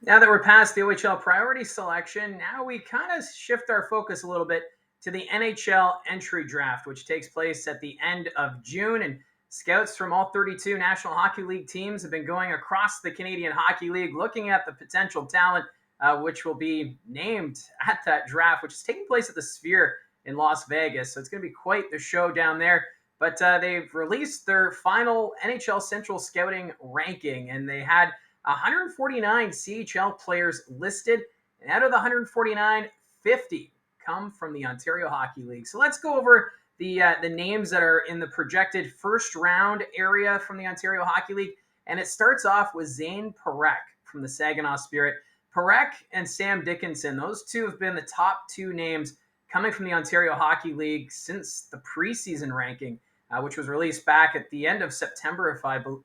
Now that we're past the OHL priority selection, now we kind of shift our focus a little bit to the NHL entry draft, which takes place at the end of June. And scouts from all 32 National Hockey League teams have been going across the Canadian Hockey League looking at the potential talent, which will be named at that draft, which is taking place at the Sphere in Las Vegas. So it's going to be quite the show down there. But they've released their final NHL Central Scouting ranking, and they had 149 CHL players listed, and out of the 149, 50 come from the Ontario Hockey League. So let's go over the names that are in the projected first round area from the Ontario Hockey League, and it starts off with Zane Parekh from the Saginaw Spirit. Parekh and Sam Dickinson, those two have been the top two names coming from the Ontario Hockey League since the preseason ranking, which was released back at the end of September,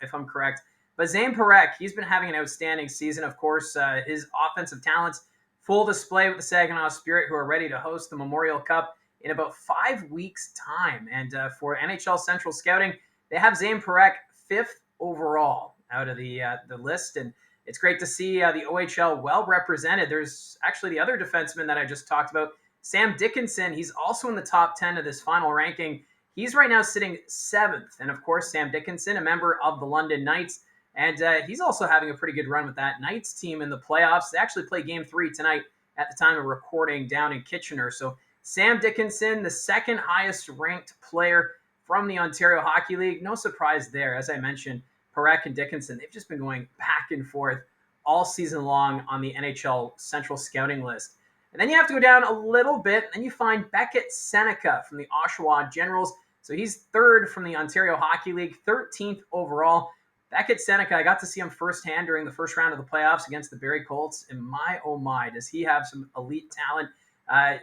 if I'm correct. But Zane Parekh, he's been having an outstanding season. Of course, his offensive talents full display with the Saginaw Spirit, who are ready to host the Memorial Cup in about 5 weeks' time. And for NHL Central Scouting, they have Zane Parekh fifth overall out of the list. And it's great to see the OHL well represented. There's actually the other defenseman that I just talked about, Sam Dickinson. He's also in the top 10 of this final ranking. He's right now sitting seventh. And of course, Sam Dickinson, a member of the London Knights. And he's also having a pretty good run with that Knights team in the playoffs. They actually play game 3 tonight at the time of recording down in Kitchener. So Sam Dickinson, the second highest ranked player from the Ontario Hockey League. No surprise there. As I mentioned, Parekh and Dickinson, they've just been going back and forth all season long on the NHL Central Scouting list. And then you have to go down a little bit, and you find Beckett Seneca from the Oshawa Generals. So he's third from the Ontario Hockey League, 13th overall. Beckett Seneca, I got to see him firsthand during the first round of the playoffs against the Barrie Colts, and my, oh my, does he have some elite talent.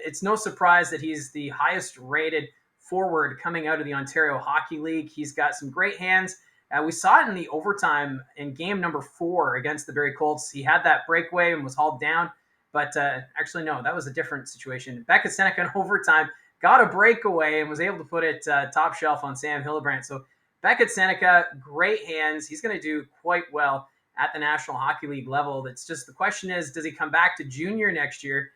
It's no surprise that he's the highest rated forward coming out of the Ontario Hockey League. He's got some great hands. We saw it in the overtime in game number 4 against the Barrie Colts. He had that breakaway and was hauled down, but actually, no, that was a different situation. Beckett Seneca in overtime got a breakaway and was able to put it top shelf on Sam Hillebrandt. So Beckett Seneca, great hands. He's going to do quite well at the National Hockey League level. That's just the question is, does he come back to junior next year,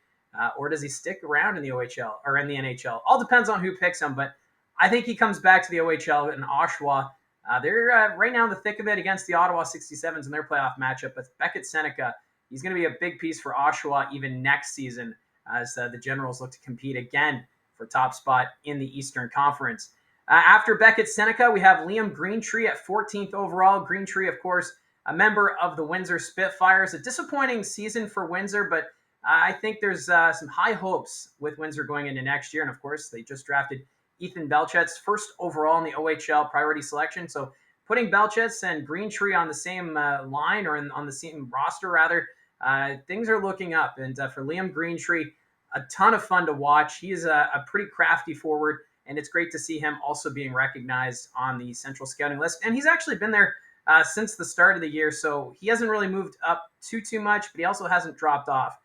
or does he stick around in the OHL or in the NHL? All depends on who picks him, but I think he comes back to the OHL in Oshawa. They're right now in the thick of it against the Ottawa 67s in their playoff matchup, but Beckett Seneca, he's going to be a big piece for Oshawa even next season as the Generals look to compete again for top spot in the Eastern Conference. After Beckett Seneca, we have Liam Greentree at 14th overall. Greentree, of course, a member of the Windsor Spitfires. A disappointing season for Windsor, but I think there's some high hopes with Windsor going into next year. And of course, they just drafted Ethan Belchet's first overall in the OHL priority selection. So putting Belchet's and Greentree on the same line, or on the same roster, rather, things are looking up. And for Liam Greentree, a ton of fun to watch. He is a pretty crafty forward, and it's great to see him also being recognized on the Central Scouting list. And he's actually been there since the start of the year, so he hasn't really moved up too much, but he also hasn't dropped off.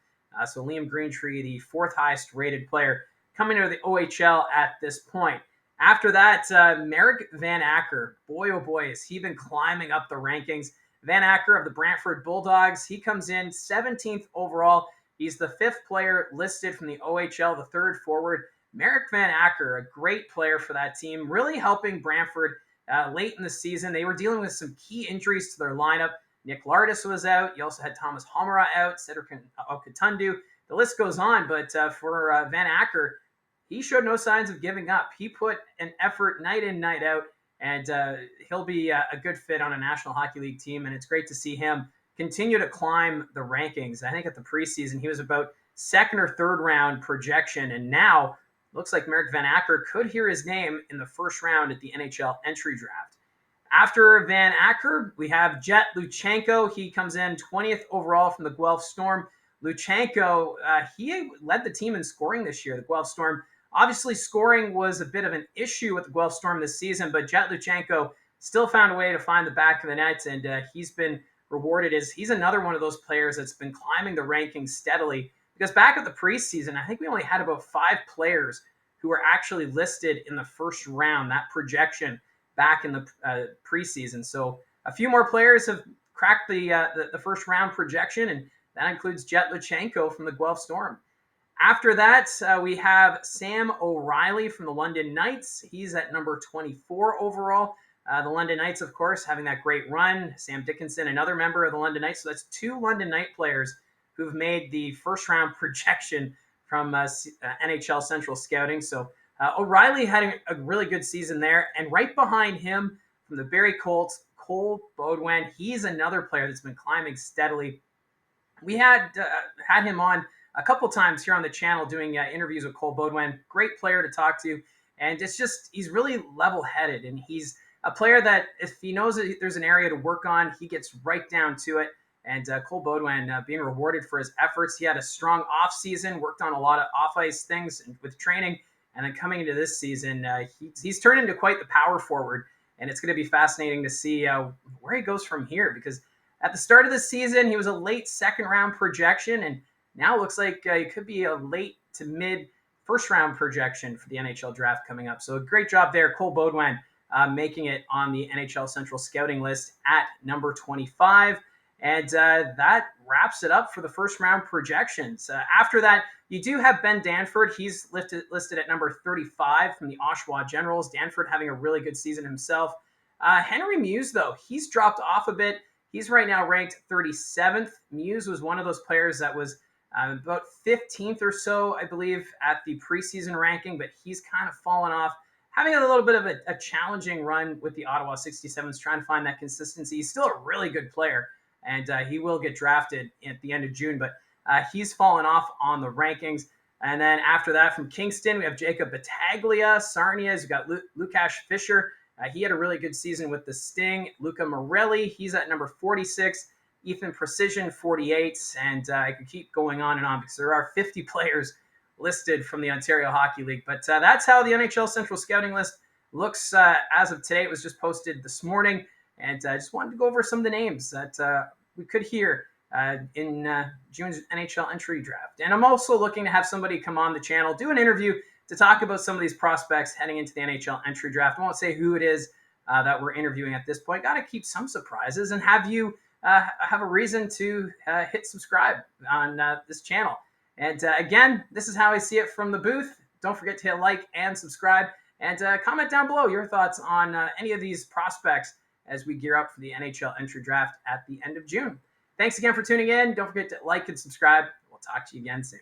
So Liam Greentree, the 4th highest rated player coming to the OHL at this point. After that, Merrick Van Acker. Boy, oh boy, has he been climbing up the rankings. Van Acker of the Brantford Bulldogs, he comes in 17th overall. He's the 5th player listed from the OHL, the 3rd forward. Merrick Van Acker, a great player for that team, really helping Brantford late in the season. They were dealing with some key injuries to their lineup. Nick Lardis was out. You also had Thomas Homera out, Cedric Okatundu. The list goes on, but for Van Acker, he showed no signs of giving up. He put an effort night in, night out, and he'll be a good fit on a National Hockey League team, and it's great to see him continue to climb the rankings. I think at the preseason, he was about 2nd or 3rd round projection, and now looks like Merrick Van Acker could hear his name in the first round at the NHL entry draft. After Van Acker, we have Jet Luchenko. He comes in 20th overall from the Guelph Storm. Luchenko, he led the team in scoring this year, the Guelph Storm. Obviously, scoring was a bit of an issue with the Guelph Storm this season, but Jet Luchenko still found a way to find the back of the net, and he's been rewarded as he's another one of those players that's been climbing the rankings steadily. Because back at the preseason, I think we only had about 5 players who were actually listed in the first round, that projection back in the preseason. So a few more players have cracked the first round projection, and That includes Jet Lutsenko from the Guelph Storm. After that, we have Sam O'Reilly from the London Knights. He's at number 24 overall. The London Knights, of course, having that great run. Sam Dickinson, another member of the London Knights. So that's two London Knight players who've made the first round projection from NHL Central Scouting. So O'Reilly had a really good season there. And right behind him from the Barrie Colts, Cole Beaudoin. He's another player that's been climbing steadily. We had him on a couple times here on the channel doing interviews with Cole Beaudoin. Great player to talk to. And it's just, he's really level-headed. And he's a player that if he knows that there's an area to work on, he gets right down to it. And Cole Beaudoin being rewarded for his efforts. He had a strong off-season, worked on a lot of off-ice things with training. And then coming into this season, he's turned into quite the power forward. And it's going to be fascinating to see where he goes from here. Because at the start of the season, he was a late second-round projection. And now it looks like he could be a late to mid first-round projection for the NHL Draft coming up. So a great job there, Cole Beaudoin, making it on the NHL Central Scouting list at number 25. And that wraps it up for the first round projections. After that, you do have Ben Danford. He's listed at number 35 from the Oshawa Generals. Danford having a really good season himself. Henry Muse, though, he's dropped off a bit. He's right now ranked 37th. Muse was one of those players that was about 15th or so, I believe, at the preseason ranking, but he's kind of fallen off. Having a little bit of a challenging run with the Ottawa 67s, trying to find that consistency. He's still a really good player. And he will get drafted at the end of June, but he's fallen off on the rankings. And then after that, from Kingston, we have Jacob Battaglia. Sarnias, you've got Lukasz Fischer. He had a really good season with the Sting. Luca Morelli, he's at number 46. Ethan Precision, 48. And I could keep going on and on because there are 50 players listed from the Ontario Hockey League. But that's how the NHL Central Scouting list looks as of today. It was just posted this morning. And I just wanted to go over some of the names that we could hear in June's NHL entry draft. And I'm also looking to have somebody come on the channel, do an interview to talk about some of these prospects heading into the NHL entry draft. I won't say who it is that we're interviewing at this point. Got to keep some surprises and have you have a reason to hit subscribe on this channel. And again, this is how I see it from the booth. Don't forget to hit like and subscribe. And comment down below your thoughts on any of these prospects as we gear up for the NHL entry draft at the end of June. Thanks again for tuning in. Don't forget to like and subscribe. We'll talk to you again soon.